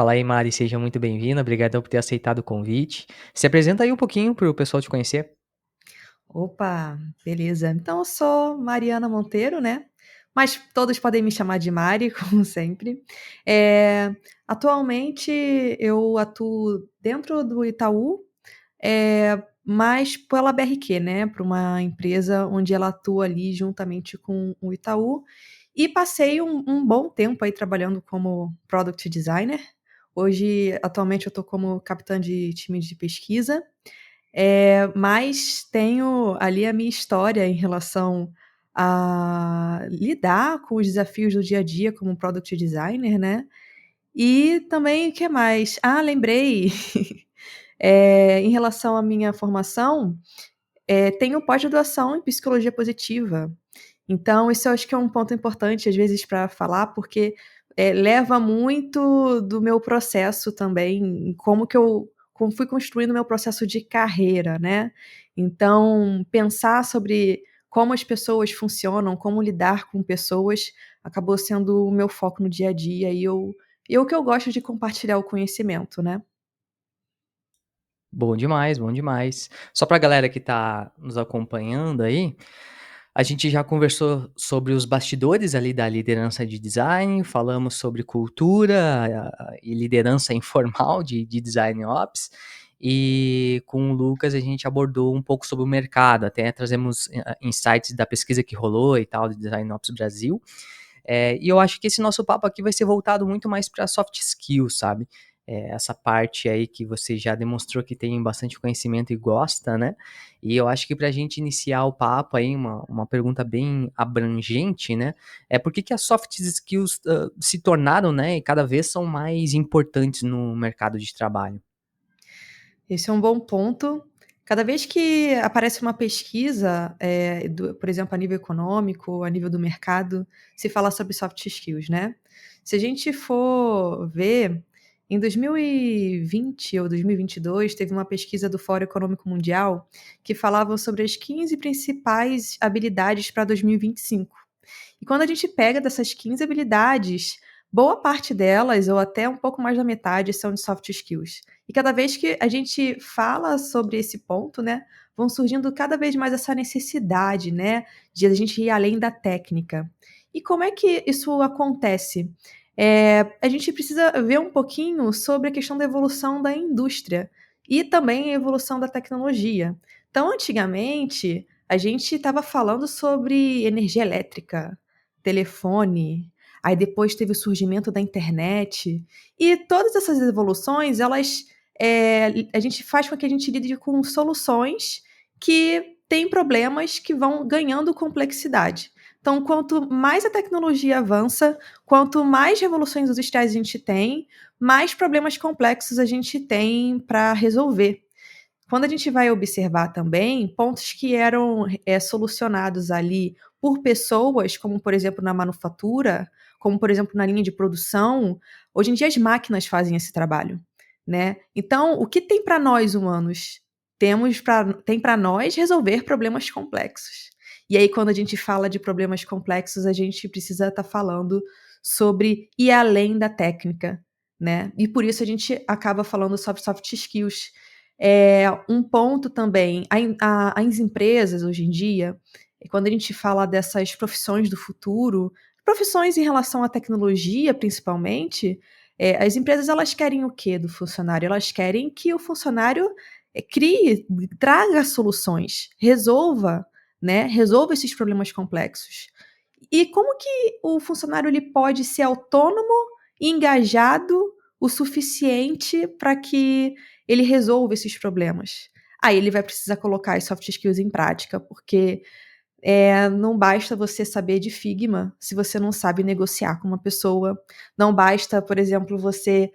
Fala aí, Mari, seja muito bem-vinda. Obrigadão por ter aceitado o convite. Se apresenta aí um pouquinho para o pessoal te conhecer. Opa, beleza. Então eu sou Mariana Monteiro, né? Mas todos podem me chamar de Mari, como sempre. Atualmente eu atuo dentro do Itaú, mais pela BRQ, né? Para uma empresa onde ela atua ali juntamente com o Itaú. E passei um bom tempo aí trabalhando como Product Designer. Hoje, atualmente, eu estou como capitã de time de pesquisa. Mas tenho ali a minha história em relação a lidar com os desafios do dia a dia como product designer, né. E também o que mais? Ah, lembrei, em relação à minha formação, tenho pós-graduação em psicologia positiva. Então isso eu acho que é um ponto importante, às vezes, para falar, porque, leva muito do meu processo também, em como fui construindo meu processo de carreira, né. Então, pensar sobre como as pessoas funcionam, como lidar com pessoas, acabou sendo o meu foco no dia a dia e o que eu gosto de compartilhar o conhecimento, né. Bom demais, bom demais. Só para a galera que está nos acompanhando aí, a gente já conversou sobre os bastidores ali da liderança de design, falamos sobre cultura e liderança informal de design ops, e com o Lucas a gente abordou um pouco sobre o mercado, até trazemos insights da pesquisa que rolou e tal, do Design Ops Brasil. E eu acho que esse nosso papo aqui vai ser voltado muito mais para soft skills, sabe? Essa parte aí que você já demonstrou que tem bastante conhecimento e gosta, né? E eu acho que para a gente iniciar o papo aí, uma pergunta bem abrangente, né? É por que as soft skills se tornaram, né? E cada vez são mais importantes no mercado de trabalho? Esse é um bom ponto. Cada vez que aparece uma pesquisa, por exemplo, a nível econômico, a nível do mercado, se fala sobre soft skills, né? Se a gente for ver, em 2020 ou 2022, teve uma pesquisa do Fórum Econômico Mundial que falava sobre as 15 principais habilidades para 2025. E quando a gente pega dessas 15 habilidades, boa parte delas, ou até um pouco mais da metade, são de soft skills. E cada vez que a gente fala sobre esse ponto, né, vão surgindo cada vez mais essa necessidade, né, de a gente ir além da técnica. E como é que isso acontece? A gente precisa ver um pouquinho sobre a questão da evolução da indústria e também a evolução da tecnologia. Então, antigamente, a gente estava falando sobre energia elétrica, telefone, aí depois teve o surgimento da internet, e todas essas evoluções, elas, a gente faz com que a gente lide com soluções que têm problemas que vão ganhando complexidade. Então, quanto mais a tecnologia avança, quanto mais revoluções industriais a gente tem, mais problemas complexos a gente tem para resolver. Quando a gente vai observar também, pontos que eram, solucionados ali por pessoas, como por exemplo na manufatura, como por exemplo na linha de produção, hoje em dia as máquinas fazem esse trabalho, né. Então, o que tem para nós humanos? Tem para nós resolver problemas complexos. E aí quando a gente fala de problemas complexos, a gente precisa estar falando sobre ir além da técnica, né. E por isso a gente acaba falando sobre soft skills. Um ponto também, as empresas hoje em dia, quando a gente fala dessas profissões do futuro, profissões em relação à tecnologia principalmente, as empresas elas querem o quê do funcionário? Elas querem que o funcionário, crie, traga soluções, resolva esses problemas complexos. E como que o funcionário ele pode ser autônomo e engajado o suficiente para que ele resolva esses problemas? Aí ele vai precisar colocar as soft skills em prática, porque, não basta você saber de Figma se você não sabe negociar com uma pessoa, não basta, por exemplo, você,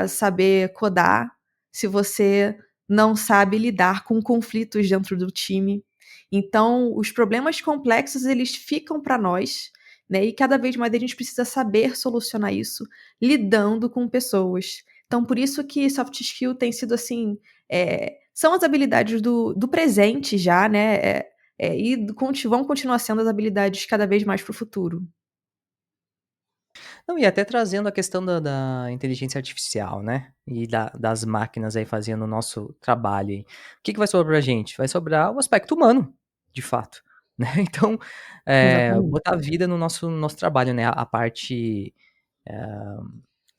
saber codar se você não sabe lidar com conflitos dentro do time. Então, os problemas complexos eles ficam para nós, né, e cada vez mais a gente precisa saber solucionar isso lidando com pessoas. Então por isso que soft skill tem sido assim, são as habilidades do presente já, né, e vão continuar sendo as habilidades cada vez mais para o futuro. Não, e até trazendo a questão da inteligência artificial, né, e das máquinas aí fazendo o nosso trabalho aí. O que que vai sobrar pra gente? Vai sobrar o aspecto humano, de fato, né, então, Exatamente. botar vida no nosso trabalho, né, a parte,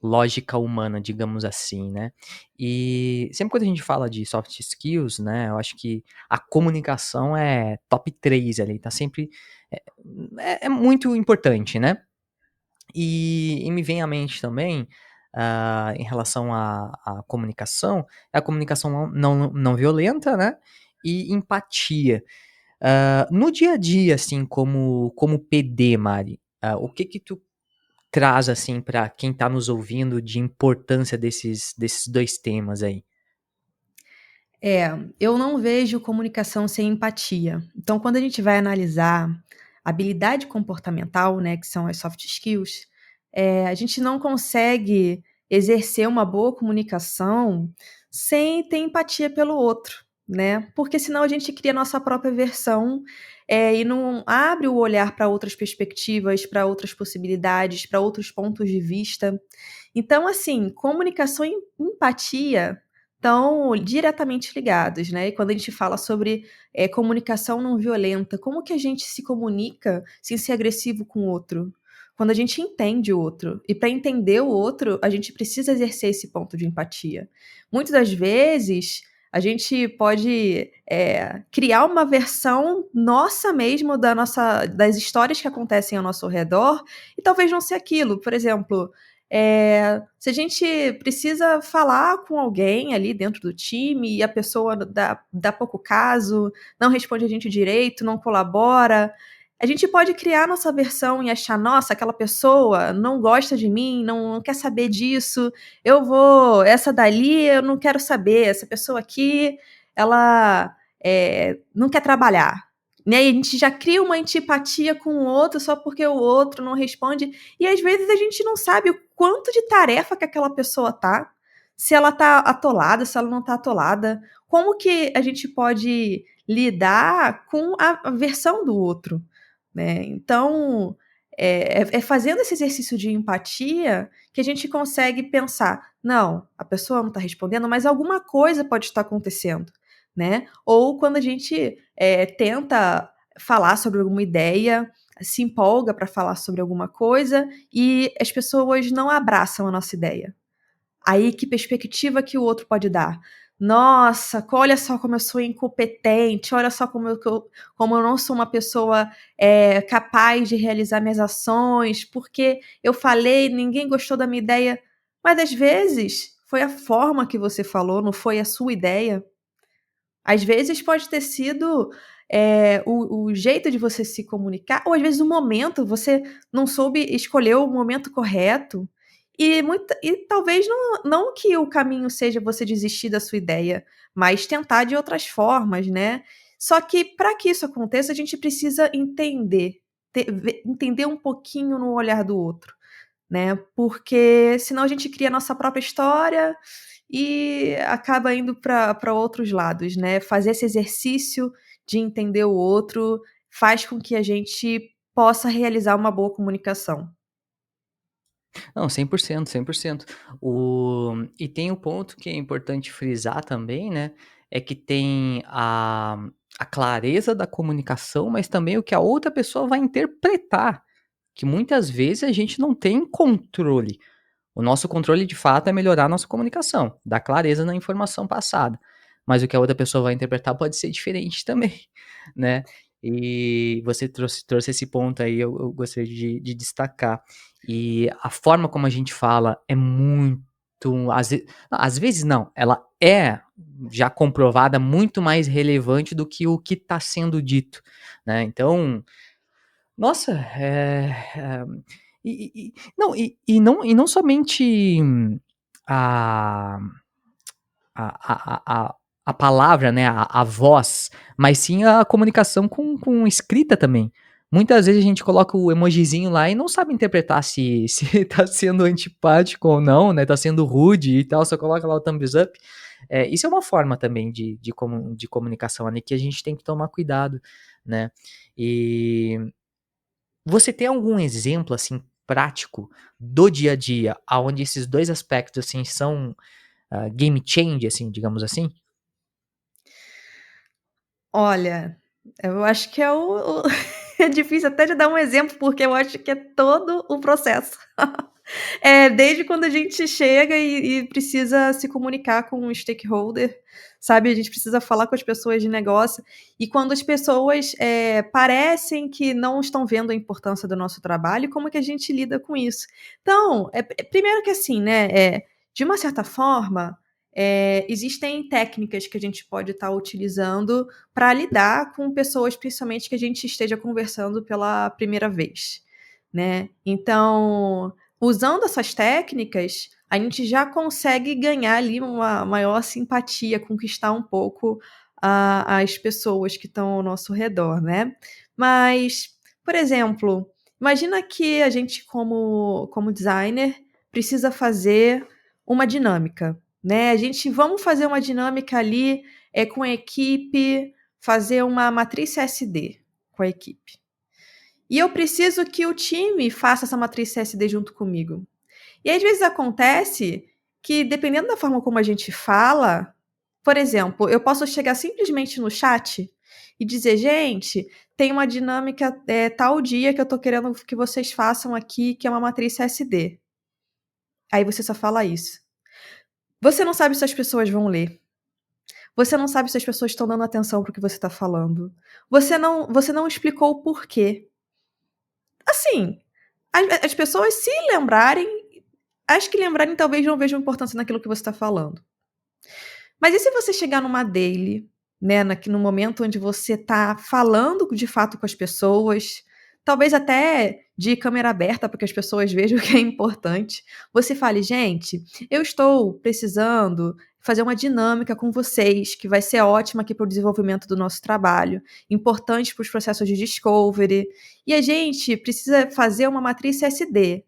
lógica humana, digamos assim, né. E sempre quando a gente fala de soft skills, né, eu acho que a comunicação é top 3 ali, tá sempre é é muito importante, né. E me vem à mente também, em relação à comunicação, é a comunicação não violenta, né, e empatia. No dia a dia, assim, como PD, Mari, o que que tu traz, assim, pra quem tá nos ouvindo de importância desses 2 temas aí? É, eu não vejo comunicação sem empatia. Então, quando a gente vai analisar habilidade comportamental, né, que são as soft skills, a gente não consegue exercer uma boa comunicação sem ter empatia pelo outro, né? Porque senão a gente cria a nossa própria versão, e não abre o olhar para outras perspectivas, para outras possibilidades, para outros pontos de vista. Então, assim, comunicação e empatia estão diretamente ligados, né. E quando a gente fala sobre, comunicação não violenta, como que a gente se comunica sem ser agressivo com o outro? Quando a gente entende o outro. E para entender o outro, a gente precisa exercer esse ponto de empatia. Muitas das vezes, a gente pode, criar uma versão nossa mesmo das histórias que acontecem ao nosso redor, e talvez não ser aquilo. Por exemplo, se a gente precisa falar com alguém ali dentro do time e a pessoa dá pouco caso, não responde a gente direito, não colabora, a gente pode criar nossa versão e achar: "Nossa, aquela pessoa não gosta de mim, não quer saber disso, essa dali eu não quero saber, essa pessoa aqui, ela, não quer trabalhar", né, e a gente já cria uma antipatia com o outro só porque o outro não responde, e às vezes a gente não sabe o quanto de tarefa que aquela pessoa tá, se ela tá atolada, se ela não tá atolada, como que a gente pode lidar com a versão do outro, né. Então, é fazendo esse exercício de empatia que a gente consegue pensar: "Não, a pessoa não tá respondendo, mas alguma coisa pode estar acontecendo", né. Ou quando a gente, tenta falar sobre alguma ideia, se empolga para falar sobre alguma coisa e as pessoas não abraçam a nossa ideia. Aí que perspectiva que o outro pode dar? "Nossa, olha só como eu sou incompetente, olha só como eu não sou uma pessoa, capaz de realizar minhas ações, porque eu falei, ninguém gostou da minha ideia". Mas às vezes foi a forma que você falou, não foi a sua ideia. Às vezes pode ter sido, o jeito de você se comunicar, ou às vezes o momento, você não soube escolher o momento correto, e talvez não que o caminho seja você desistir da sua ideia, mas tentar de outras formas, né. Só que para que isso aconteça, a gente precisa entender um pouquinho no olhar do outro, né, porque senão a gente cria a nossa própria história e acaba indo para outros lados, né. Fazer esse exercício de entender o outro faz com que a gente possa realizar uma boa comunicação. Não, 100%, 100%. E tem um ponto que é importante frisar também, né, é que tem a clareza da comunicação, mas também o que a outra pessoa vai interpretar, que muitas vezes a gente não tem controle. O nosso controle de fato é melhorar a nossa comunicação, dar clareza na informação passada, mas o que a outra pessoa vai interpretar pode ser diferente também, né. E você trouxe esse ponto aí, eu gostaria de destacar. E a forma como a gente fala é muito às vezes não, ela é já comprovada muito mais relevante do que o que está sendo dito, né. Então, nossa, e não somente a a palavra, né, a voz, mas sim a comunicação com escrita também. Muitas vezes a gente coloca o emojizinho lá e não sabe interpretar se se tá sendo antipático ou não, né, tá sendo rude e tal, só coloca lá o thumbs up. Isso é uma forma também de comunicação ali que a gente tem que tomar cuidado, né. E você tem algum exemplo, assim, prático do dia a dia, aonde esses 2 aspectos, assim, são, game change, assim, digamos assim? Olha, eu acho que é o é difícil até de dar um exemplo, porque eu acho que é todo o processo. Desde quando a gente chega e precisa se comunicar com um stakeholder, sabe, a gente precisa falar com as pessoas de negócio, e quando as pessoas, parecem que não estão vendo a importância do nosso trabalho, como que a gente lida com isso. Então, primeiro que assim, né, de uma certa forma, existem técnicas que a gente pode estar utilizando para lidar com pessoas, principalmente que a gente esteja conversando pela primeira vez, né. Então, usando essas técnicas, a gente já consegue ganhar ali uma maior simpatia, conquistar um pouco as pessoas que estão ao nosso redor, né. Mas, por exemplo, imagina que a gente como designer precisa fazer uma dinâmica, né, vamos fazer uma dinâmica ali, com a equipe, fazer uma matriz CSD com a equipe. E eu preciso que o time faça essa matriz CSD junto comigo. E às vezes acontece que, dependendo da forma como a gente fala, por exemplo, eu posso chegar simplesmente no chat e dizer: "Gente, tem uma dinâmica, tal dia que eu tô querendo que vocês façam aqui, que é uma matriz CSD". Aí você só fala isso. Você não sabe se as pessoas vão ler. Você não sabe se as pessoas estão dando atenção para o que você está falando. Você não explicou o porquê. Assim, as pessoas se lembrarem, acho que lembrarem talvez não vejam importância naquilo que você está falando. Mas e se você chegar numa daily, né, no momento onde você está falando de fato com as pessoas, talvez até de câmera aberta para que as pessoas vejam o que é importante, você fale: "Gente, eu estou precisando fazer uma dinâmica com vocês, que vai ser ótima aqui para o desenvolvimento do nosso trabalho, importante para os processos de discovery, e a gente precisa fazer uma matriz CSD.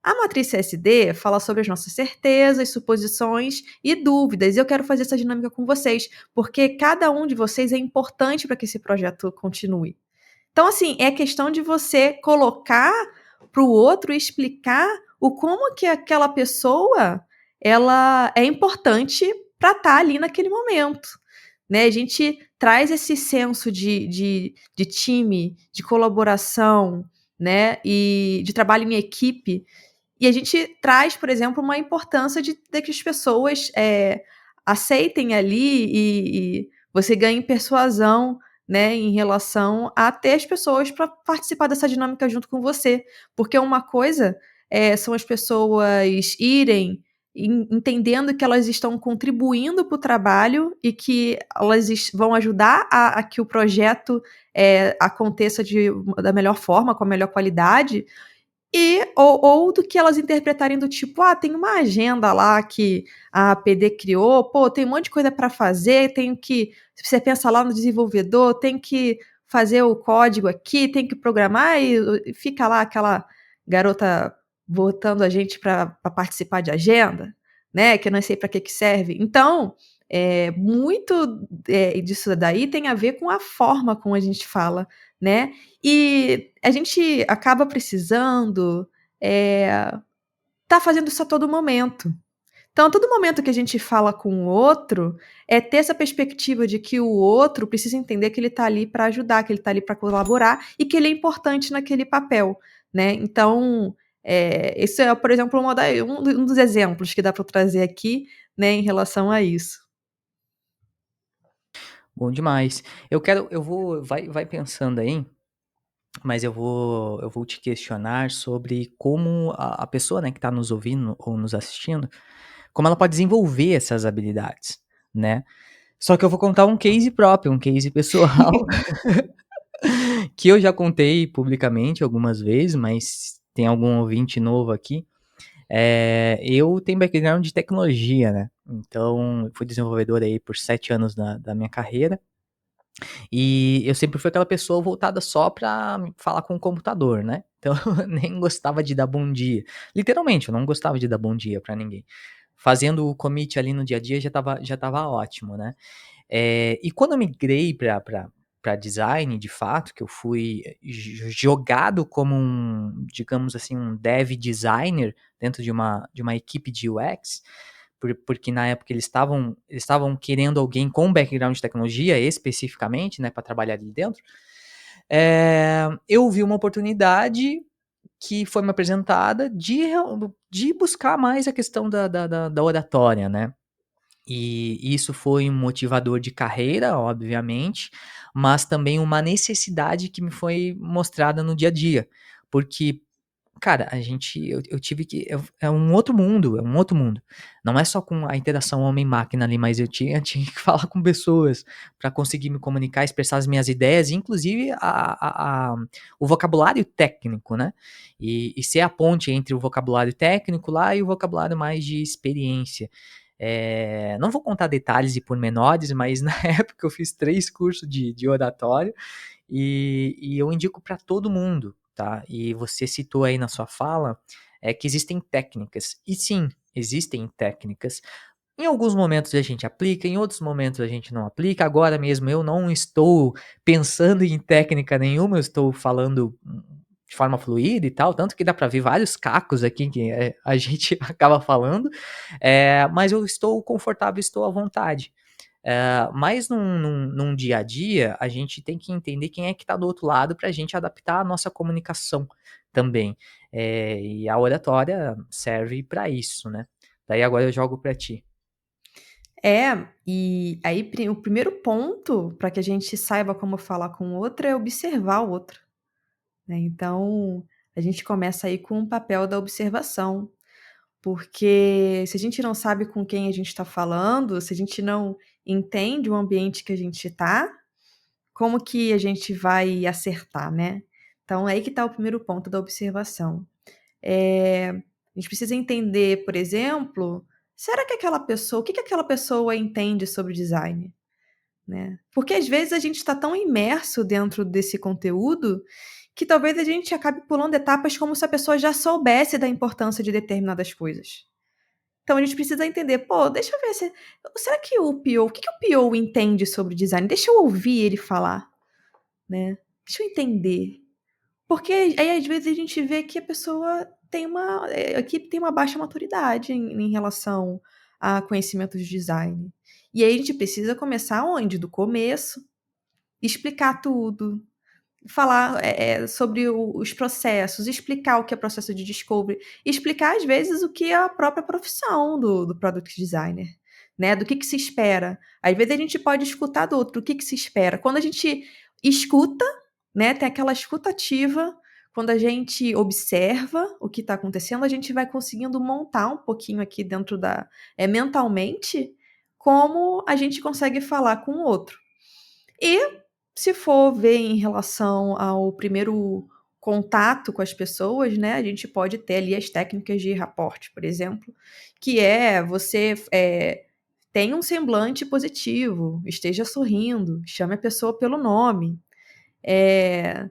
A matriz CSD fala sobre as nossas certezas, suposições e dúvidas. E eu quero fazer essa dinâmica com vocês, porque cada um de vocês é importante para que esse projeto continue. Então, assim, é questão de você colocar para o outro e explicar o como que aquela pessoa ela é importante para estar ali naquele momento. Né? A gente traz esse senso de time, de colaboração, né? E de trabalho em equipe, e a gente traz, por exemplo, uma importância de que as pessoas, aceitem ali e você ganhe persuasão, né, em relação a ter as pessoas para participar dessa dinâmica junto com você. Porque uma coisa, são as pessoas irem entendendo que elas estão contribuindo para o trabalho e que elas vão ajudar a que o projeto, aconteça da melhor forma, com a melhor qualidade, ou do que elas interpretarem do tipo: "Ah, tem uma agenda lá que a PD criou, pô, tem um monte de coisa para fazer, tenho que", você pensa lá no desenvolvedor, "tem que fazer o código aqui, tem que programar", e fica lá aquela garota botando a gente para participar de agenda, né, que eu não sei para que serve. Então, muito, disso daí tem a ver com a forma como a gente fala, né. E a gente acaba precisando, tá fazendo isso a todo momento. Então, a todo momento que a gente fala com o outro, é ter essa perspectiva de que o outro precisa entender que ele tá ali para ajudar, que ele tá ali para colaborar e que ele é importante naquele papel, né. Então, isso é, por exemplo, um dos exemplos que dá para trazer aqui, né, em relação a isso. Bom demais. Eu vou vai pensando aí, mas eu vou te questionar sobre como a pessoa, né, que está nos ouvindo ou nos assistindo, como ela pode desenvolver essas habilidades, né. Só que eu vou contar um case próprio, um case pessoal, que eu já contei publicamente algumas vezes, mas tem algum ouvinte novo aqui. Eu tenho background de tecnologia, né, então eu fui desenvolvedor aí por 7 anos da minha carreira, e eu sempre fui aquela pessoa voltada só pra falar com o computador, né, então eu nem gostava de dar bom dia. Literalmente, eu não gostava de dar bom dia pra ninguém. Fazendo o commit ali no dia a dia já estava ótimo, né. E quando eu migrei pra para design, de fato, que eu fui jogado como um, digamos assim, um dev designer dentro de uma equipe de UX, porque na época eles estavam querendo alguém com background de tecnologia especificamente, né, para trabalhar ali dentro. Eu vi uma oportunidade que foi me apresentada de buscar mais a questão da oratória, né? E isso foi um motivador de carreira, obviamente, mas também uma necessidade que me foi mostrada no dia a dia. Porque, cara, eu tive que. É um outro mundo, é um outro mundo. Não é só com a interação homem-máquina ali, mas eu tinha que falar com pessoas para conseguir me comunicar, expressar as minhas ideias, inclusive o vocabulário técnico, né? E ser a ponte entre o vocabulário técnico lá e o vocabulário mais de experiência. Não vou contar detalhes e pormenores, mas na época eu fiz 3 cursos de oratório e eu indico para todo mundo, tá? E você citou aí na sua fala que existem técnicas. E sim, existem técnicas. Em alguns momentos a gente aplica, em outros momentos a gente não aplica. Agora mesmo eu não estou pensando em técnica nenhuma, eu estou falando de forma fluida e tal, tanto que dá para ver vários cacos aqui que a gente acaba falando, mas eu estou confortável, estou à vontade. Mas num dia a dia, a gente tem que entender quem é que está do outro lado para a gente adaptar a nossa comunicação também. E a oratória serve para isso, né? Daí agora eu jogo para ti. E aí o primeiro ponto para que a gente saiba como falar com o outro é observar o outro, né. Então, a gente começa aí com o papel da observação, porque se a gente não sabe com quem a gente está falando, se a gente não entende o ambiente que a gente está, como que a gente vai acertar, né. Então é aí que está o primeiro ponto da observação. A gente precisa entender, por exemplo, será que aquela pessoa o que que aquela pessoa entende sobre design, né. Porque às vezes a gente está tão imerso dentro desse conteúdo, que talvez a gente acabe pulando etapas como se a pessoa já soubesse da importância de determinadas coisas. Então a gente precisa entender: "Pô, deixa eu ver se será que o que que o PO entende sobre design? Deixa eu ouvir ele falar, né. Deixa eu entender". Porque aí às vezes a gente vê que a pessoa tem a equipe tem uma baixa maturidade em relação a conhecimentos de design. E aí a gente precisa começar onde? Do começo, explicar tudo, falar, sobre os processos, explicar o que é processo de discovery, explicar às vezes o que é a própria profissão do product designer, né, do que se espera. Às vezes a gente pode escutar do outro, o que se espera. Quando a gente escuta, né, tem aquela escuta ativa, quando a gente observa o que está acontecendo, a gente vai conseguindo montar um pouquinho aqui dentro mentalmente, como a gente consegue falar com o outro. E se for ver em relação ao primeiro contato com as pessoas, né, a gente pode ter ali as técnicas de rapport, por exemplo, que é você, tenha um semblante positivo, esteja sorrindo, chame a pessoa pelo nome. Eh,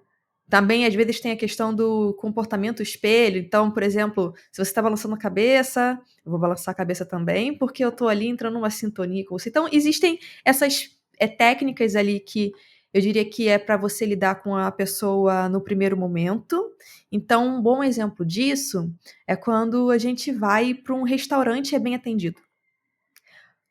Também às vezes tem a questão do comportamento espelho, então, por exemplo, se você está balançando a cabeça, eu vou balançar a cabeça também, porque eu estou ali entrando numa sintonia com você. Então existem essas, técnicas ali que eu diria que é para você lidar com a pessoa no primeiro momento. Então um bom exemplo disso é quando a gente vai para um restaurante e é bem atendido.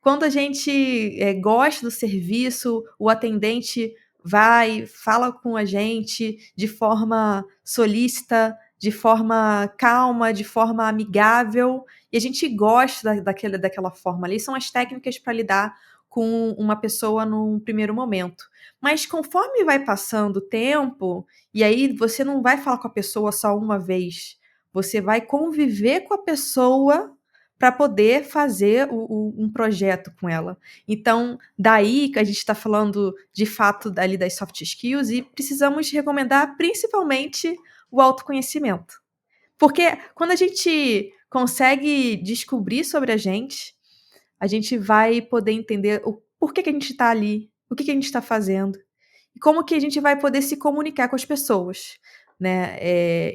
Quando a gente, gosta do serviço, o atendente vai, fala com a gente de forma solícita, de forma calma, de forma amigável, e a gente gosta daquela forma ali, são as técnicas para lidar com uma pessoa num primeiro momento. Mas conforme vai passando o tempo, e aí você não vai falar com a pessoa só uma vez, você vai conviver com a pessoa para poder fazer um projeto com ela. Então, daí que a gente está falando de fato dali das soft skills e precisamos recomendar principalmente o autoconhecimento. Porque quando a gente consegue descobrir sobre a gente vai poder entender o porquê que a gente está ali, o que que a gente está fazendo, e como que a gente vai poder se comunicar com as pessoas, né.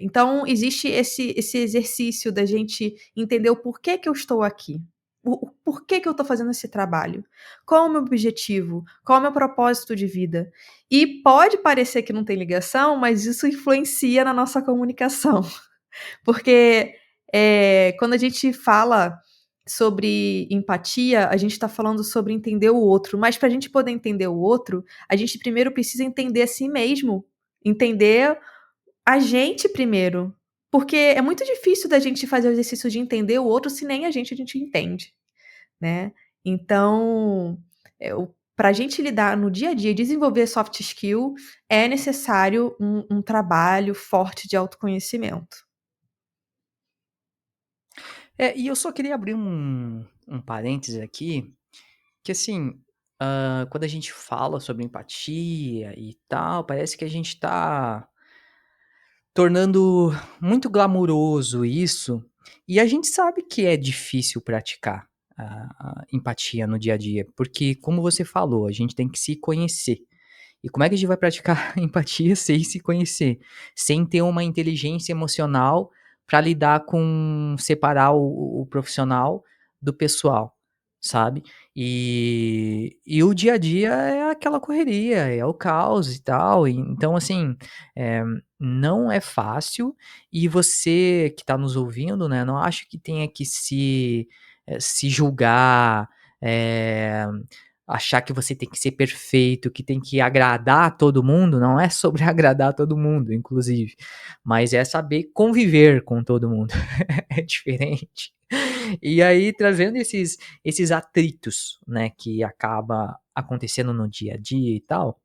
Então existe esse exercício da gente entender o porquê que eu estou aqui. o porquê que eu estou fazendo esse trabalho? Qual é o meu objetivo? Qual é o meu propósito de vida? E pode parecer que não tem ligação, mas isso influencia na nossa comunicação. Porque quando a gente fala sobre empatia, a gente está falando sobre entender o outro. Mas para a gente poder entender o outro, a gente primeiro precisa entender a si mesmo. Entender a gente primeiro. Porque é muito difícil da gente fazer o exercício de entender o outro se nem a gente entende, né? Então, para a gente lidar no dia a dia e desenvolver soft skill, é necessário um trabalho forte de autoconhecimento. E eu só queria abrir um parêntese aqui, que assim, quando a gente fala sobre empatia e tal, parece que a gente tá tornando muito glamuroso isso, e a gente sabe que é difícil praticar a empatia no dia a dia, porque como você falou, a gente tem que se conhecer. E como é que a gente vai praticar empatia sem se conhecer? Sem ter uma inteligência emocional para lidar com separar o profissional do pessoal, sabe? E o dia a dia é aquela correria, é o caos e tal. Então, assim, é, não é fácil. E você que está nos ouvindo, né? Não acho que tenha que se julgar. É, achar que você tem que ser perfeito, que tem que agradar a todo mundo, não é sobre agradar todo mundo, inclusive, mas é saber conviver com todo mundo. É diferente. E aí, trazendo esses atritos, né, que acaba acontecendo no dia a dia e tal,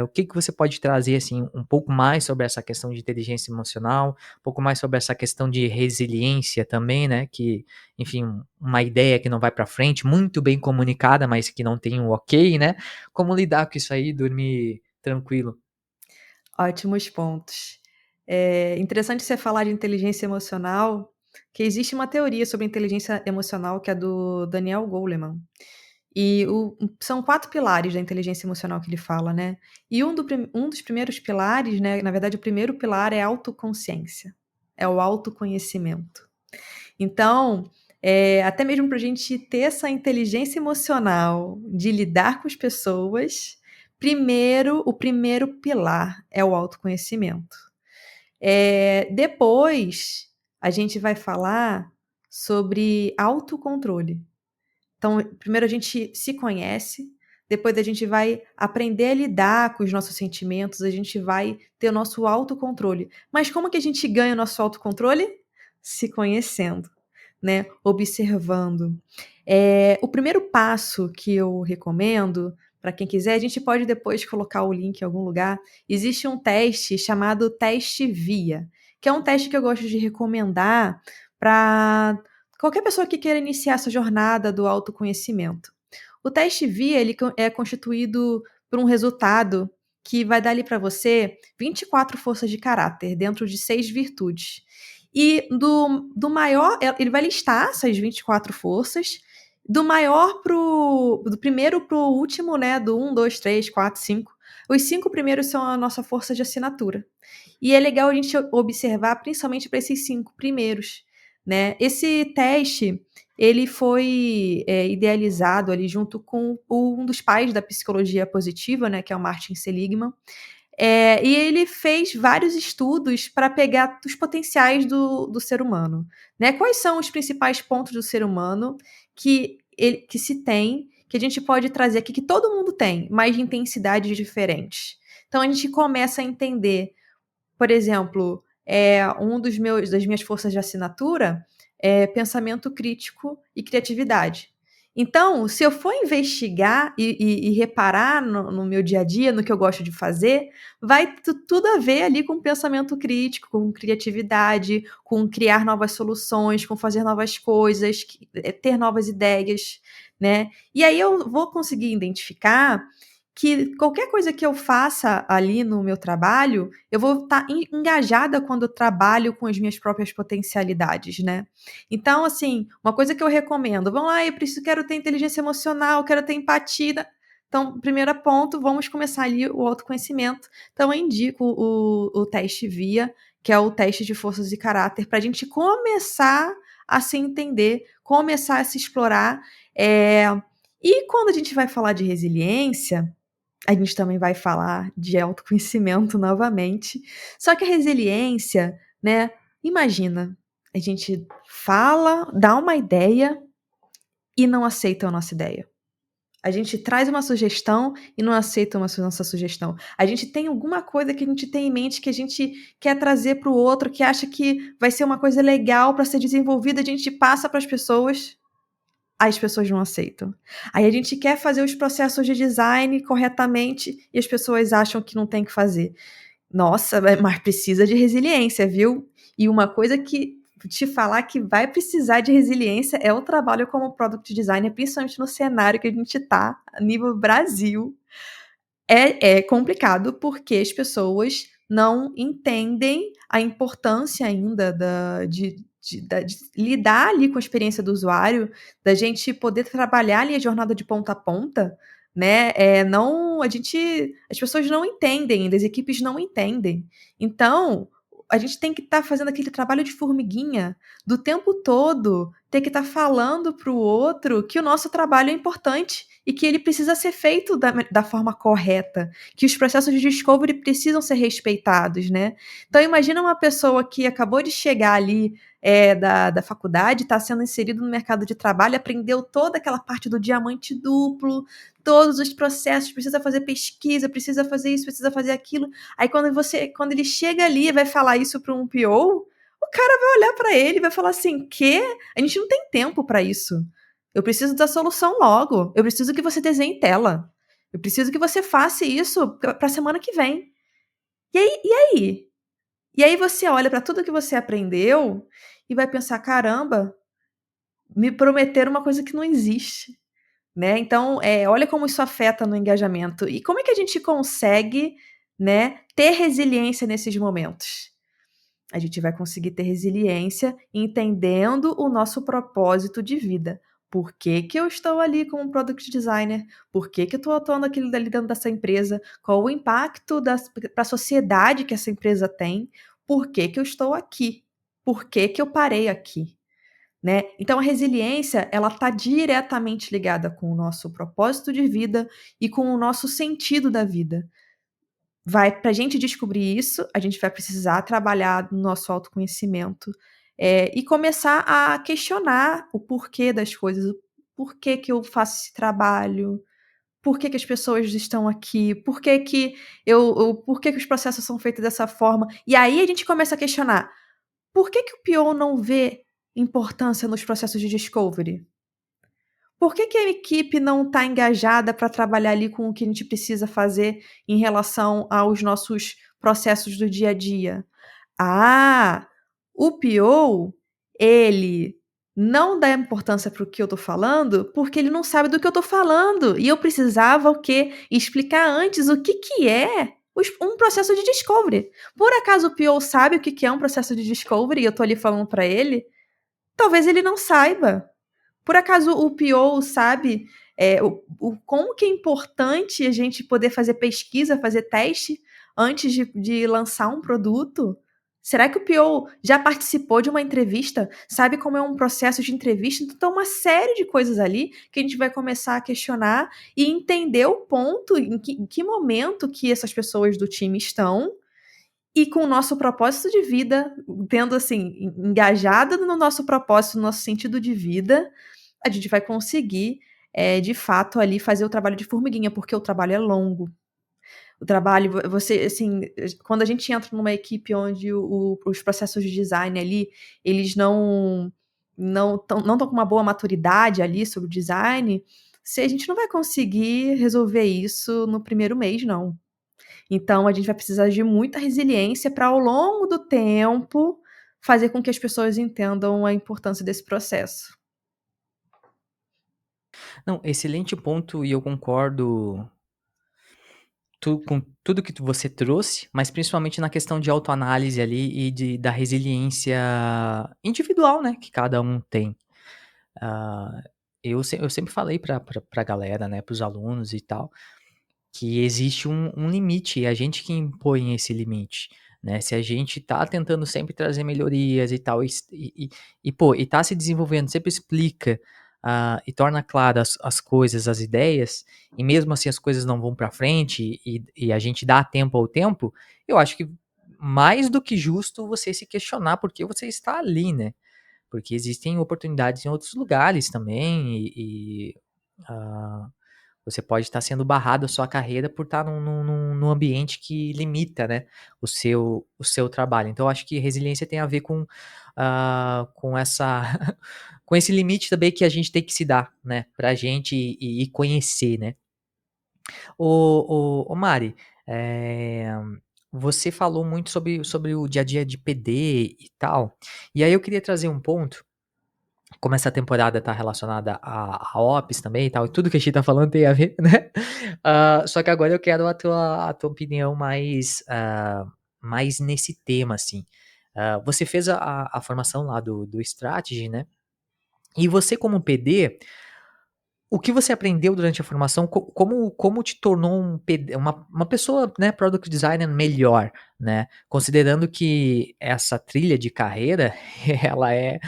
o que que você pode trazer, assim, um pouco mais sobre essa questão de inteligência emocional, um pouco mais sobre essa questão de resiliência também, né, que, enfim, uma ideia que não vai para frente, muito bem comunicada, mas que não tem um ok, né? Como lidar com isso aí e dormir tranquilo? Ótimos pontos. É interessante você falar de inteligência emocional, que existe uma teoria sobre inteligência emocional que é do Daniel Goleman. E são 4 pilares da inteligência emocional que ele fala, né. E um dos primeiros pilares, né, na verdade o primeiro pilar é a autoconsciência, é o autoconhecimento. Então, até mesmo para a gente ter essa inteligência emocional de lidar com as pessoas, o primeiro pilar é o autoconhecimento. Depois, a gente vai falar sobre autocontrole. Então, primeiro a gente se conhece, depois a gente vai aprender a lidar com os nossos sentimentos, a gente vai ter o nosso autocontrole. Mas como que a gente ganha o nosso autocontrole? Se conhecendo, né? Observando. O primeiro passo que eu recomendo para quem quiser, a gente pode depois colocar o link em algum lugar. Existe um teste chamado teste VIA, que é um teste que eu gosto de recomendar para qualquer pessoa que queira iniciar essa jornada do autoconhecimento. O teste VIA ele é constituído por um resultado que vai dar ali para você 24 forças de caráter dentro de 6 virtudes. E do maior, ele vai listar essas 24 forças, do primeiro para o último, né? Do 1, 2, 3, 4, 5. Os 5 primeiros são a nossa força de assinatura. E é legal a gente observar principalmente para esses 5 primeiros, né? Esse teste ele foi idealizado ali junto com um dos pais da psicologia positiva, né, que é o Martin Seligman. E ele fez vários estudos para pegar os potenciais do ser humano, né? Quais são os principais pontos do ser humano que se tem, que a gente pode trazer aqui, que todo mundo tem, mas de intensidades diferentes. Então a gente começa a entender, por exemplo, das minhas forças de assinatura é pensamento crítico e criatividade. Então, se eu for investigar e reparar no meu dia a dia, no que eu gosto de fazer, vai tudo a ver ali com pensamento crítico, com criatividade, com criar novas soluções, com fazer novas coisas, ter novas ideias, né? E aí eu vou conseguir identificar que qualquer coisa que eu faça ali no meu trabalho, eu vou estar engajada quando eu trabalho com as minhas próprias potencialidades, né. Então, assim, uma coisa que eu recomendo: "Vamos lá, quero ter inteligência emocional, quero ter empatia". Então, primeiro ponto, vamos começar ali o autoconhecimento. Então eu indico o teste VIA, que é o teste de forças de caráter, para a gente começar a se entender, começar a se explorar. Eh, e quando a gente vai falar de resiliência, a gente também vai falar de autoconhecimento novamente. Só que a resiliência, né, imagina, a gente fala, dá uma ideia e não aceita a nossa ideia. A gente traz uma sugestão e não aceita nossa sugestão. A gente tem alguma coisa que a gente tem em mente que a gente quer trazer para o outro, que acha que vai ser uma coisa legal para ser desenvolvida, a gente passa para as pessoas não aceitam. Aí a gente quer fazer os processos de design corretamente e as pessoas acham que não tem que fazer. Nossa, mas precisa de resiliência, viu? E uma coisa que te falar que vai precisar de resiliência é o trabalho como product designer, principalmente no cenário que a gente tá, a nível Brasil. É complicado, porque as pessoas não entendem a importância ainda de lidar ali com a experiência do usuário, da gente poder trabalhar ali a jornada de ponta a ponta, né, não as pessoas não entendem ainda, as equipes não entendem. Então, a gente tem que estar fazendo aquele trabalho de formiguinha, do tempo todo, ter que estar falando para o outro que o nosso trabalho é importante e que ele precisa ser feito da forma correta, que os processos de discovery precisam ser respeitados, né. Então imagina uma pessoa que acabou de chegar ali, da faculdade, está sendo inserido no mercado de trabalho, aprendeu toda aquela parte do diamante duplo, todos os processos, precisa fazer pesquisa, precisa fazer isso, precisa fazer aquilo. Aí quando ele chega ali e vai falar isso para um PO, o cara vai olhar para ele e vai falar assim: "Quê? A gente não tem tempo para isso. Eu preciso da solução logo. Eu preciso que você desenhe tela. Eu preciso que você faça isso para a semana que vem". E aí? E aí você olha para tudo que você aprendeu e vai pensar: "Caramba, me prometeram uma coisa que não existe", né. Então, olha como isso afeta no engajamento. E como é que a gente consegue, né, ter resiliência nesses momentos? A gente vai conseguir ter resiliência entendendo o nosso propósito de vida. Por que que eu estou ali como product designer? Por que que eu estou atuando aqui ali dentro dessa empresa? Qual o impacto para a sociedade que essa empresa tem? Por que que eu estou aqui? Por que que eu parei aqui? Né? Então a resiliência, ela está diretamente ligada com o nosso propósito de vida e com o nosso sentido da vida. Para a gente descobrir isso, a gente vai precisar trabalhar no nosso autoconhecimento, e começar a questionar o porquê das coisas, o porquê que eu faço esse trabalho, por que que as pessoas estão aqui, por que que os processos são feitos dessa forma. E aí a gente começa a questionar, por que que o PO não vê importância nos processos de discovery? Por que que a equipe não está engajada para trabalhar ali com o que a gente precisa fazer em relação aos nossos processos do dia a dia? Ah, o PO, ele não dá importância para o que eu estou falando, porque ele não sabe do que eu estou falando, e eu precisava o quê? Explicar antes o que que é um processo de discovery. Por acaso o PO sabe o que que é um processo de discovery e eu estou ali falando para ele? Talvez ele não saiba. Por acaso o PO sabe, como que é importante a gente poder fazer pesquisa, fazer teste antes de lançar um produto? Será que o PO já participou de uma entrevista? Sabe como é um processo de entrevista? Então, uma série de coisas ali que a gente vai começar a questionar e entender o ponto em que momento que essas pessoas do time estão e com o nosso propósito de vida, tendo assim, engajada no nosso propósito, no nosso sentido de vida, a gente vai conseguir, de fato, ali, fazer o trabalho de formiguinha, porque o trabalho é longo. O trabalho você, assim, quando a gente entra numa equipe onde os processos de design ali, eles não estão com uma boa maturidade ali sobre o design, se a gente não vai conseguir resolver isso no primeiro mês não. Então a gente vai precisar de muita resiliência para ao longo do tempo, fazer com que as pessoas entendam a importância desse processo. Não, excelente ponto e eu concordo com tudo que você trouxe, mas principalmente na questão de autoanálise ali e da resiliência individual, né, que cada um tem. Ah, eu sempre falei pra galera, né, para os alunos e tal, que existe um limite, e a gente que impõe esse limite. né? Se a gente tá tentando sempre trazer melhorias e tal, pô, e tá se desenvolvendo, sempre explica, e torna claras as coisas, as ideias, e mesmo assim as coisas não vão para frente e a gente dá tempo ao tempo, eu acho que mais do que justo você se questionar por que você está ali, né? Porque existem oportunidades em outros lugares também ah, você pode estar sendo barrado a sua carreira por estar num ambiente que limita, né, o seu trabalho. Então eu acho que resiliência tem a ver com essa com esse limite também que a gente tem que se dar, né, pra gente e conhecer, né. Ô Mari, você falou muito sobre o dia a dia de PD e tal, e aí eu queria trazer um ponto como essa temporada tá relacionada a ops também e tal, e tudo que a gente tá falando tem a ver, né. Só que agora eu quero a tua opinião mais nesse tema, assim. Você fez a formação lá do Strategy, né, e você como PD, o que você aprendeu durante a formação, como te tornou um PD uma pessoa, né, product designer melhor, né, considerando que essa trilha de carreira, ela é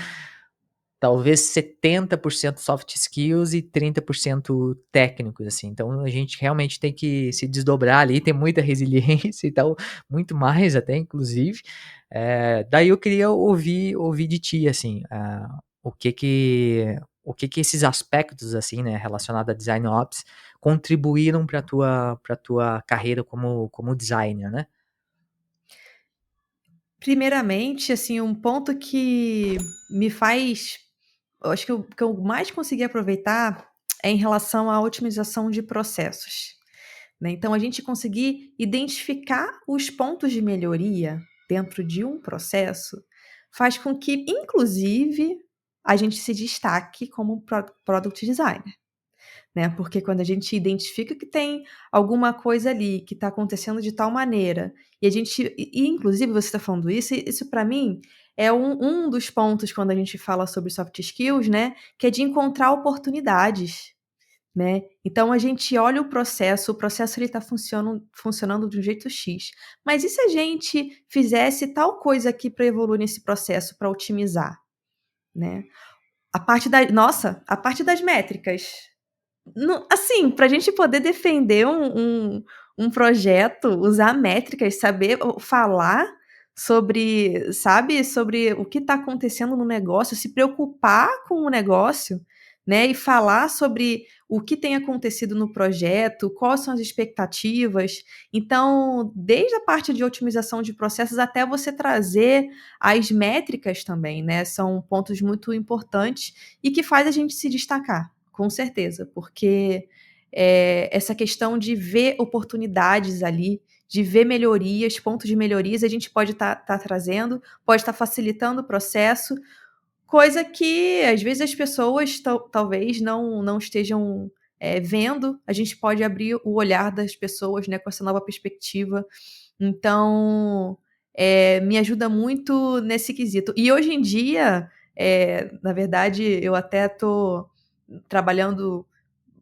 talvez 70% soft skills e 30% técnicos, assim. Então a gente realmente tem que se desdobrar ali, ter muita resiliência e tal, muito mais até inclusive. Daí eu queria ouvir de ti, assim, o que que esses aspectos, assim, né, relacionado a design ops, contribuíram para tua carreira como designer, né? Primeiramente, assim, um ponto que me faz eu acho que o que eu mais consegui aproveitar é em relação à otimização de processos, né. Então a gente conseguir identificar os pontos de melhoria dentro de um processo, faz com que, inclusive, a gente se destaque como product designer. Né, porque quando a gente identifica que tem alguma coisa ali que está acontecendo de tal maneira, e a gente inclusive você está falando isso, e isso para mim é um dos pontos quando a gente fala sobre soft skills, né, que é de encontrar oportunidades, né. Então a gente olha o processo ele está funcionando de um jeito X, mas e se a gente fizesse tal coisa aqui para evoluir nesse processo, para otimizar, né. A parte das métricas. Assim, para a gente poder defender um projeto, usar métricas, saber falar sobre, sabe, sobre o que está acontecendo no negócio, se preocupar com o negócio, né, e falar sobre o que tem acontecido no projeto, quais são as expectativas. Então, desde a parte de otimização de processos até você trazer as métricas também, né, são pontos muito importantes e que faz a gente se destacar. Com certeza, porque, essa questão de ver oportunidades ali, de ver melhorias, pontos de melhorias, a gente pode estar trazendo, pode estar facilitando o processo, coisa que às vezes as pessoas talvez não estejam, vendo, a gente pode abrir o olhar das pessoas, né, com essa nova perspectiva. Então, me ajuda muito nesse quesito. E hoje em dia, na verdade, eu até tô trabalhando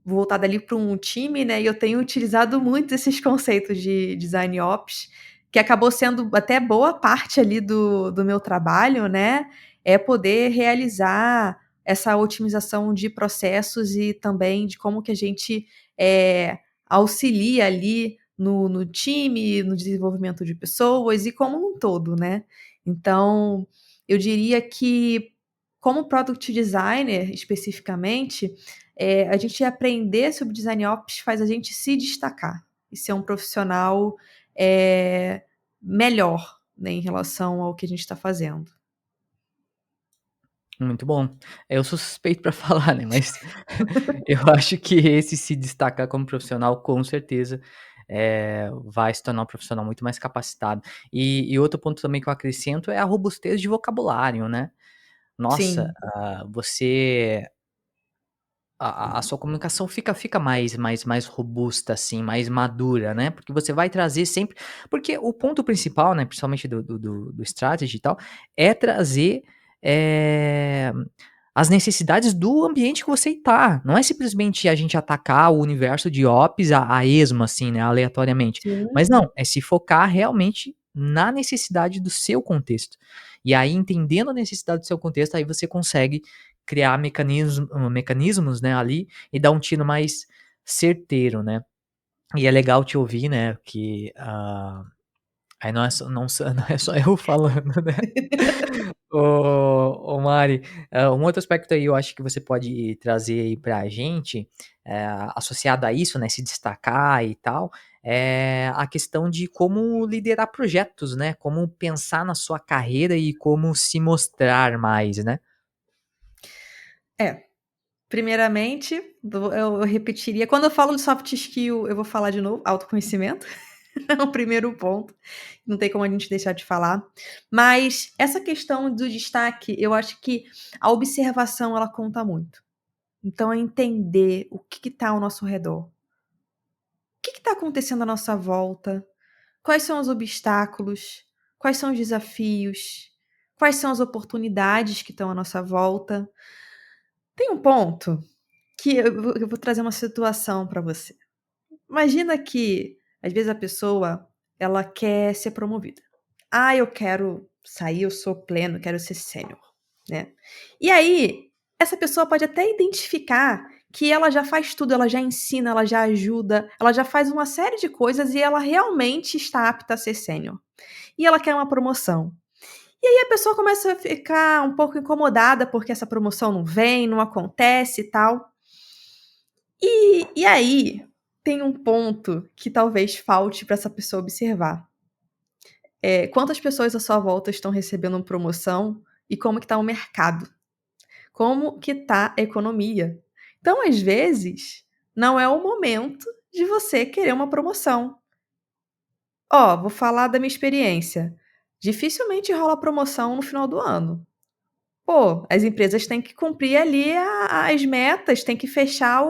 voltada ali para um time, né, e eu tenho utilizado muito esses conceitos de design ops, que acabou sendo até boa parte ali do meu trabalho, né, é poder realizar essa otimização de processos e também de como que a gente, auxilia ali no time, no desenvolvimento de pessoas e como um todo, né. Então, eu diria que como product designer especificamente, a gente aprender sobre design ops faz a gente se destacar e ser um profissional, melhor, né, em relação ao que a gente está fazendo. Muito bom. Eu sou suspeito pra falar, né, mas eu acho que esse se destacar como profissional, com certeza, vai se tornar um profissional muito mais capacitado. E outro ponto também que eu acrescento é a robustez de vocabulário, né. Nossa, Sim, você a sua comunicação fica mais robusta, assim, mais madura, né, porque você vai trazer sempre porque o ponto principal, né, principalmente do strategy e tal, é trazer, eh, as necessidades do ambiente que você está, não é simplesmente a gente atacar o universo de ops a esmo, assim, né, aleatoriamente, sim. mas não, é se focar realmente na necessidade do seu contexto. E aí, entendendo a necessidade do seu contexto, aí você consegue criar mecanismos, né, ali e dar um tiro mais certeiro, né. E é legal te ouvir, né, que, aí não é só eu falando, né. Ô Mari, um outro aspecto aí eu acho que você pode trazer aí pra gente, associado a isso, né, se destacar e tal, é a questão de como liderar projetos, né, como pensar na sua carreira e como se mostrar mais, né. É, primeiramente, eu repetiria quando eu falo de soft skill, eu vou falar de novo, autoconhecimento, é o primeiro ponto, não tem como a gente deixar de falar. Mas essa questão do destaque, eu acho que a observação ela conta muito. Então é entender o que está ao nosso redor. O que está acontecendo à nossa volta? Quais são os obstáculos? Quais são os desafios? Quais são as oportunidades que estão à nossa volta? Tem um ponto que eu vou trazer uma situação para você. Imagina que, às vezes, a pessoa, ela quer ser promovida. "Ah, eu quero sair, eu sou pleno, quero ser sênior", né. E aí, essa pessoa pode até identificar que ela já faz tudo, ela já ensina, ela já ajuda, ela já faz uma série de coisas e ela realmente está apta a ser sênior. E ela quer uma promoção. E aí a pessoa começa a ficar um pouco incomodada, porque essa promoção não vem, não acontece e tal. E aí, tem um ponto que talvez falte para essa pessoa observar. Quantas pessoas à sua volta estão recebendo promoção e como que está o mercado? Como que está a economia? Então, às vezes, não é o momento de você querer uma promoção. Ó, vou falar da minha experiência. Dificilmente rola promoção no final do ano. Pô, as empresas têm que cumprir ali as metas, têm que fechar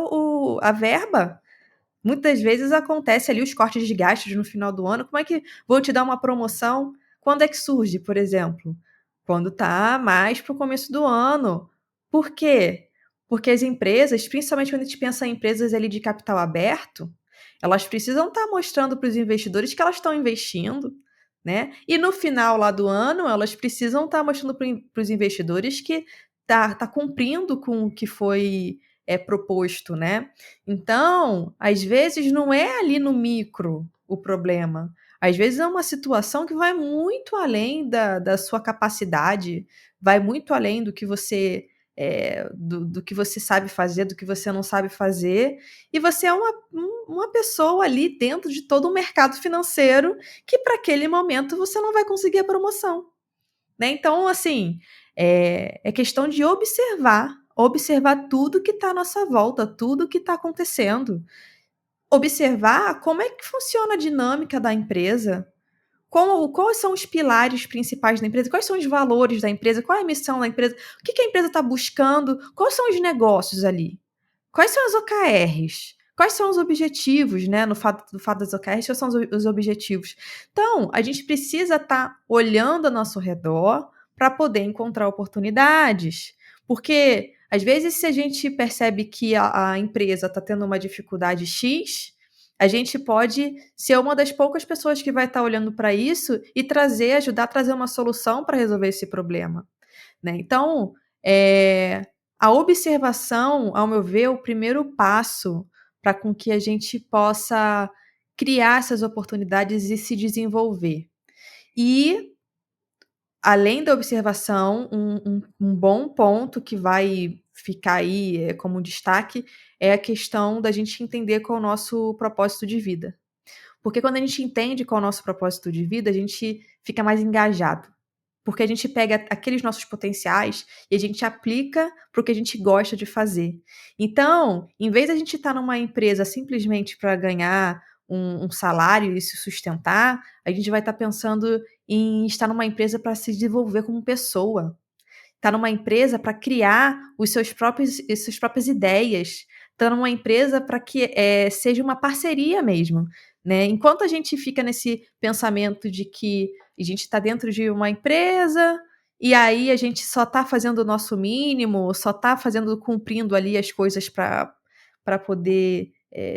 a verba. Muitas vezes acontece ali os cortes de gastos no final do ano, como é que vou te dar uma promoção? Quando é que surge, por exemplo? Quando tá mais para o começo do ano. Por quê? Porque as empresas, principalmente quando a gente pensa em empresas ali de capital aberto, elas precisam estar mostrando para os investidores que elas estão investindo, né? E no final lá do ano, elas precisam estar mostrando para os investidores que tá cumprindo com o que foi proposto, né? Então, às vezes não é ali no micro o problema. Às vezes é uma situação que vai muito além da sua capacidade, vai muito além do que você, do que você sabe fazer, do que você não sabe fazer, e você é uma pessoa ali dentro de todo o mercado financeiro que para aquele momento você não vai conseguir a promoção, né. Então, assim, é questão de observar tudo que está à nossa volta, tudo que está acontecendo. Observar como é que funciona a dinâmica da empresa, quais são os pilares principais da empresa, quais são os valores da empresa, qual é a missão da empresa, o que a empresa está buscando, quais são os negócios ali, quais são as OKRs, quais são os objetivos, né, no fato das OKRs, quais são os objetivos. Então, a gente precisa estar olhando ao nosso redor para poder encontrar oportunidades, porque às vezes se a gente percebe que a empresa está tendo uma dificuldade X, a gente pode ser uma das poucas pessoas que vai estar olhando para isso e ajudar a trazer uma solução para resolver esse problema, né. Então, a observação, ao meu ver, é o primeiro passo para com que a gente possa criar essas oportunidades e se desenvolver. E, além da observação, um bom ponto que vai ficar aí, como destaque, é a questão da gente entender qual é o nosso propósito de vida. Porque quando a gente entende qual é o nosso propósito de vida, a gente fica mais engajado. Porque a gente pega aqueles nossos potenciais e a gente aplica para o que a gente gosta de fazer. Então, em vez da gente estar numa empresa simplesmente para ganhar um salário e se sustentar, a gente vai estar pensando em estar numa empresa para se desenvolver como pessoa. Tá numa empresa para criar as suas próprias ideias, tá numa empresa para que, seja uma parceria mesmo, né. Enquanto a gente fica nesse pensamento de que a gente está dentro de uma empresa, e aí a gente só está fazendo o nosso mínimo, só está cumprindo ali as coisas para poder,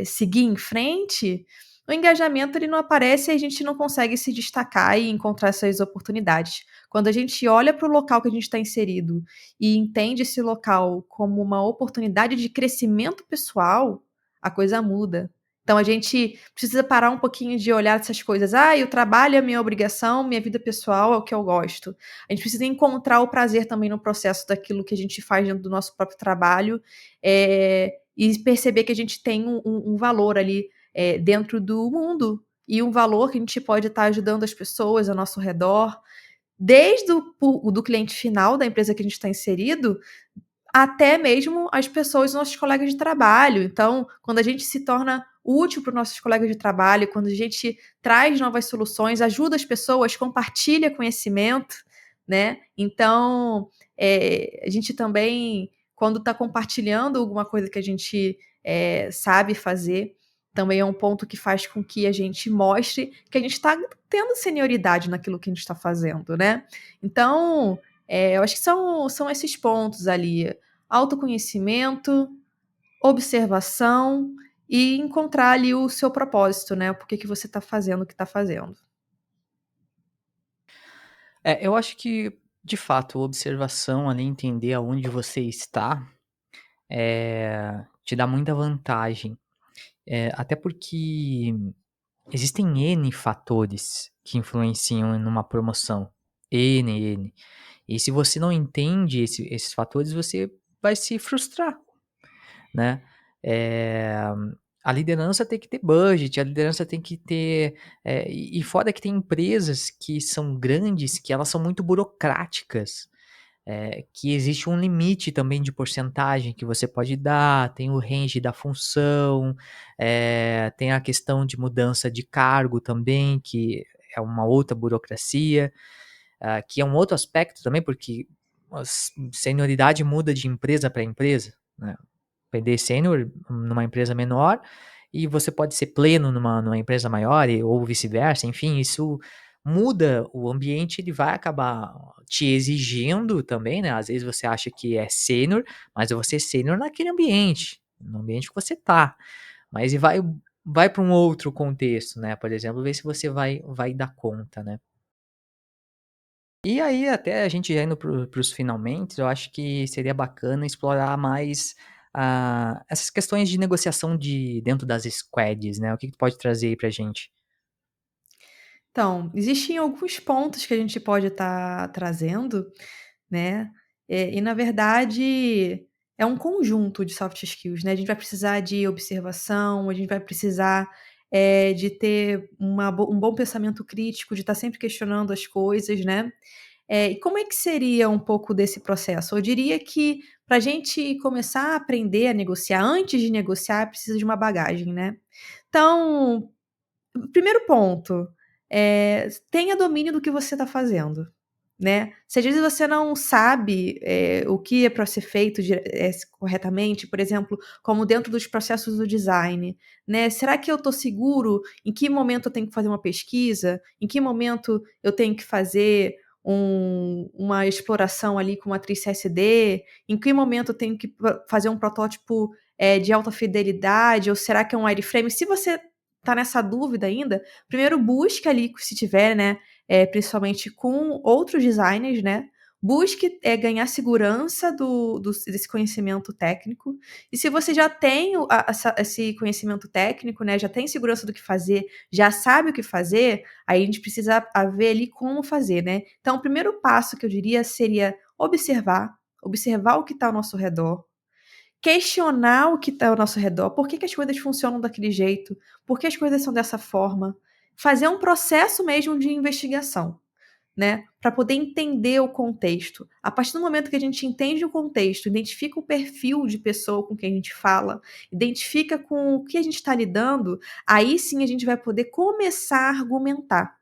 seguir em frente, O engajamento ele não aparece e a gente não consegue se destacar e encontrar essas oportunidades. Quando a gente olha para o local que a gente está inserido e entende esse local como uma oportunidade de crescimento pessoal, a coisa muda. Então a gente precisa parar um pouquinho de olhar essas coisas. Ah, o trabalho é minha obrigação, minha vida pessoal é o que eu gosto. A gente precisa encontrar o prazer também no processo daquilo que a gente faz dentro do nosso próprio trabalho, e perceber que a gente tem um valor ali dentro do mundo e um valor que a gente pode estar ajudando as pessoas ao nosso redor, desde do cliente final da empresa que a gente está inserido, até mesmo as pessoas, nossos colegas de trabalho. Então, quando a gente se torna útil para os nossos colegas de trabalho, quando a gente traz novas soluções, ajuda as pessoas, compartilha conhecimento, né? Então, a gente também, quando está compartilhando alguma coisa que a gente sabe fazer, também é um ponto que faz com que a gente mostre que a gente está tendo senioridade naquilo que a gente está fazendo, né? Então, eu acho que são esses pontos ali: autoconhecimento, observação e encontrar ali o seu propósito, né? Por que você está fazendo o que está fazendo. Eu acho que, de fato, observação ali, entender aonde você está, te dá muita vantagem. Até porque existem N fatores que influenciam numa promoção. N. E se você não entende esses fatores, você vai se frustrar, né? Eh, a liderança tem que ter budget, a liderança tem que ter. E fora que tem empresas que são grandes, que elas são muito burocráticas. Que existe um limite também de porcentagem que você pode dar, tem o range da função, tem a questão de mudança de cargo também, que é uma outra burocracia, que é um outro aspecto também, porque a senioridade muda de empresa para empresa, né? PD sênior numa empresa menor e você pode ser pleno numa empresa maior ou vice-versa, enfim, isso muda o ambiente, ele vai acabar te exigindo também, né, às vezes você acha que é sênior, mas você é sênior naquele ambiente, no ambiente que você tá, mas e vai para um outro contexto, né, por exemplo, ver se você vai dar conta, né. E aí, até a gente já indo para os finalmente, eu acho que seria bacana explorar mais, essas questões de negociação de dentro das squads, né, o que que tu pode trazer aí pra gente? Então, existem alguns pontos que a gente pode estar trazendo, né, e na verdade é um conjunto de soft skills, né, a gente vai precisar de observação, a gente vai precisar, de ter um bom pensamento crítico, de estar sempre questionando as coisas, né. E como é que seria um pouco desse processo? Eu diria que para a gente começar a aprender a negociar, antes de negociar, precisa de uma bagagem, né. Então, primeiro ponto, tenha domínio do que você está fazendo, né. Se às vezes você não sabe, o que é para ser feito corretamente, por exemplo, como dentro dos processos do design, né, será que eu estou seguro em que momento eu tenho que fazer uma pesquisa, em que momento eu tenho que fazer uma exploração ali com matriz CSD, em que momento eu tenho que fazer um protótipo, de alta fidelidade ou será que é um wireframe? Se você tá nessa dúvida ainda, primeiro busque ali, se tiver, né, principalmente com outros designers, né, busque, ganhar segurança desse conhecimento técnico. E se você já tem esse conhecimento técnico, né, já tem segurança do que fazer, já sabe o que fazer, aí a gente precisa ver ali como fazer, né. Então o primeiro passo que eu diria seria observar o que está ao nosso redor, questionar o que está ao nosso redor, por que que as coisas funcionam daquele jeito, por que as coisas são dessa forma, fazer um processo mesmo de investigação, né, para poder entender o contexto. A partir do momento que a gente entende o contexto, identifica o perfil de pessoa com quem a gente fala, identifica com o que a gente está lidando, aí sim a gente vai poder começar a argumentar.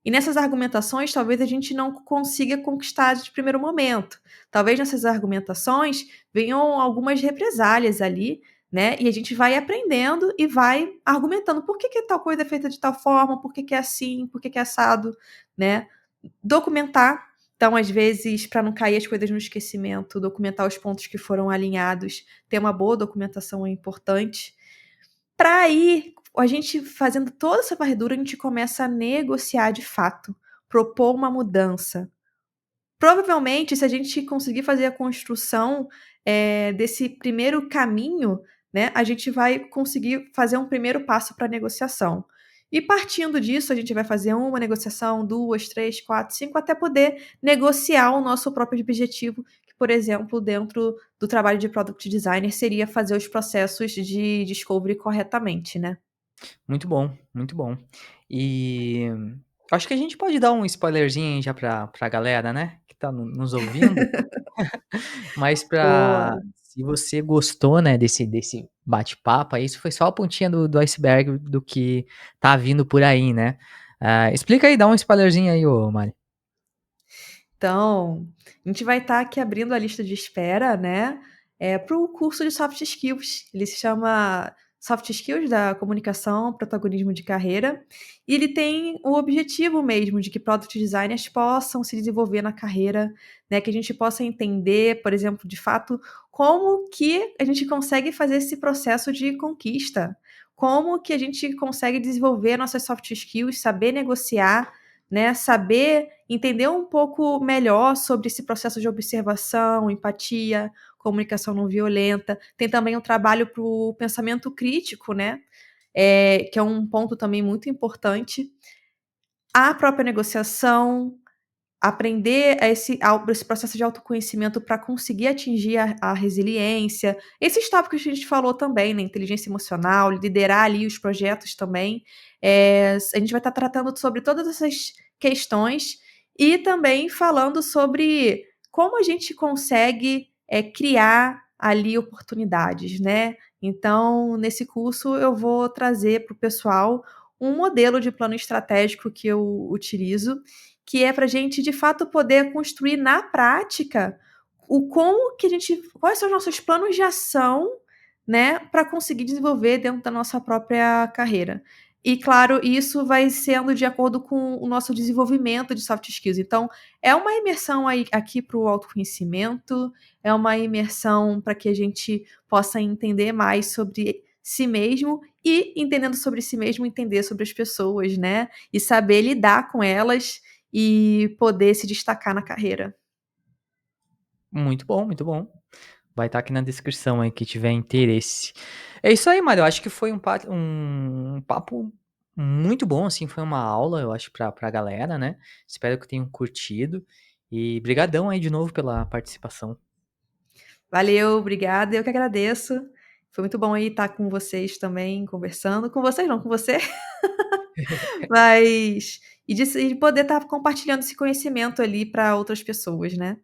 E nessas argumentações, talvez a gente não consiga conquistar de primeiro momento. Talvez nessas argumentações venham algumas represálias ali, né? E a gente vai aprendendo e vai argumentando por que tal coisa é feita de tal forma, por que é assim, por que é assado, né? Documentar. Então, às vezes, para não cair as coisas no esquecimento, documentar os pontos que foram alinhados, ter uma boa documentação é importante. Para aí a gente fazendo toda essa varredura, a gente começa a negociar de fato, propor uma mudança. Provavelmente, se a gente conseguir fazer a construção, desse primeiro caminho, né, a gente vai conseguir fazer um primeiro passo para a negociação. E partindo disso, a gente vai fazer uma negociação, 2, 3, 4, 5, até poder negociar o nosso próprio objetivo, que, por exemplo, dentro do trabalho de product designer, seria fazer os processos de discovery corretamente, né. Muito bom, muito bom. E acho que a gente pode dar um spoilerzinho aí já pra galera, né, que tá nos ouvindo, mas Boa. se você gostou, né, desse bate-papo aí, isso foi só a pontinha do iceberg do que tá vindo por aí, né. Explica aí, dá um spoilerzinho aí, ô Mari. Então, a gente vai estar aqui abrindo a lista de espera, né, para o curso de Soft Skills. Ele se chama Soft Skills da Comunicação, Protagonismo de Carreira, e ele tem o objetivo mesmo de que product designers possam se desenvolver na carreira, né, que a gente possa entender, por exemplo, de fato, como que a gente consegue fazer esse processo de conquista, como que a gente consegue desenvolver nossas soft skills, saber negociar, né, saber entender um pouco melhor sobre esse processo de observação, empatia, comunicação não violenta. Tem também um trabalho para o pensamento crítico, né, que é um ponto também muito importante. A própria negociação, aprender esse processo de autoconhecimento para conseguir atingir a resiliência. Esses tópicos que a gente falou também, né, inteligência emocional, liderar ali os projetos também. A gente vai estar tratando sobre todas essas questões e também falando sobre como a gente consegue, criar ali oportunidades, né. Então, nesse curso eu vou trazer para o pessoal um modelo de plano estratégico que eu utilizo, que é para a gente de fato poder construir na prática o como que a gente quais são os nossos planos de ação, né, para conseguir desenvolver dentro da nossa própria carreira. E claro, isso vai sendo de acordo com o nosso desenvolvimento de soft skills. Então, é uma imersão aí aqui para o autoconhecimento, é uma imersão para que a gente possa entender mais sobre si mesmo e, entendendo sobre si mesmo, entender sobre as pessoas, né, e saber lidar com elas e poder se destacar na carreira. Muito bom, muito bom. Vai estar aqui na descrição aí, que tiver interesse. É isso aí, Mário, eu acho que foi um papo muito bom, assim, foi uma aula, eu acho, pra galera, né. Espero que tenham curtido e brigadão aí de novo pela participação. Valeu, obrigada, eu que agradeço. Foi muito bom aí estar com vocês também, conversando. Com vocês não, com você. Mas e de poder estar compartilhando esse conhecimento ali para outras pessoas, né.